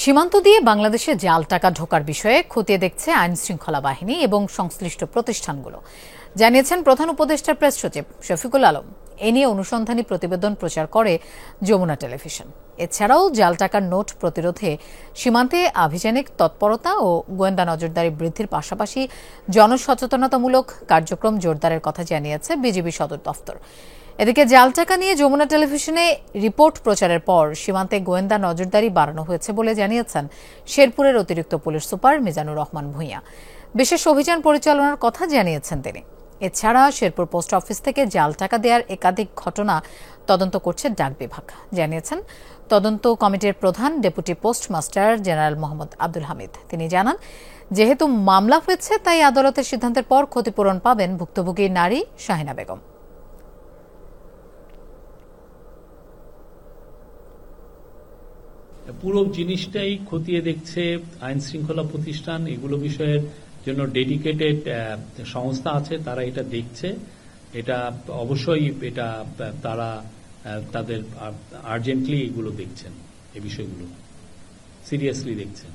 সীমান্ত দিয়ে বাংলাদেশে জাল টাকা ঢোকার বিষয়ে খতিয়ে দেখছে আইন শৃঙ্খলা বাহিনী এবং সংশ্লিষ্ট প্রতিষ্ঠানগুলো, জানিয়েছেন প্রধান উপদেষ্টার প্রেস সচিব শফিকুল আলম। এ নিয়ে অনুসন্ধানী প্রতিবেদন প্রচার করে যমুনা টেলিভিশন। এছাড়াও জাল টাকার নোট প্রতিরোধে সীমান্তে আভিযানিক তৎপরতা ও গোয়েন্দা নজরদারি বৃদ্ধির পাশাপাশি জনসচেতনতামূলক কার্যক্রম জোরদারের কথা জানিয়েছে বিজিবি সদর দফতর। এদিকে জাল টাকা নিয়ে যমুনা টেলিভিশনে রিপোর্ট প্রচারের পর সীমান্তে গোয়েন্দা নজরদারি বাড়ানো হয়েছে বলে জানিয়েছেন শেরপুরের অতিরিক্ত পুলিশ সুপার মিজানুর রহমান ভূঁইয়া। বিশেষ অভিযান পরিচালনার কথা জানিয়েছেন তিনি। এছাড়া শেরপুর পোস্ট অফিস থেকে জাল টাকা দেওয়ার একাধিক ঘটনা তদন্ত করছে ডাক বিভাগ, জানিয়েছেন তদন্ত কমিটির প্রধান deputy postmaster general Mohammad Abdul Hamid. তিনি জানান, যেহেতু মামলা হয়েছে তাই আদালতের সিদ্ধান্তের পর ক্ষতিপূরণ পাবেন ভুক্তভোগী নারী শাহিনা বেগম। পুরো জিনিসটাই খতিয়ে দেখছে আইন শৃঙ্খলা প্রতিষ্ঠান। এগুলো বিষয়ের জন্য ডেডিকেটেড সংস্থা আছে, তারা এটা দেখছে। এটা অবশ্যই তারা তাদের আর্জেন্টলি এগুলো দেখছেন, এই বিষয়গুলো সিরিয়াসলি দেখছেন।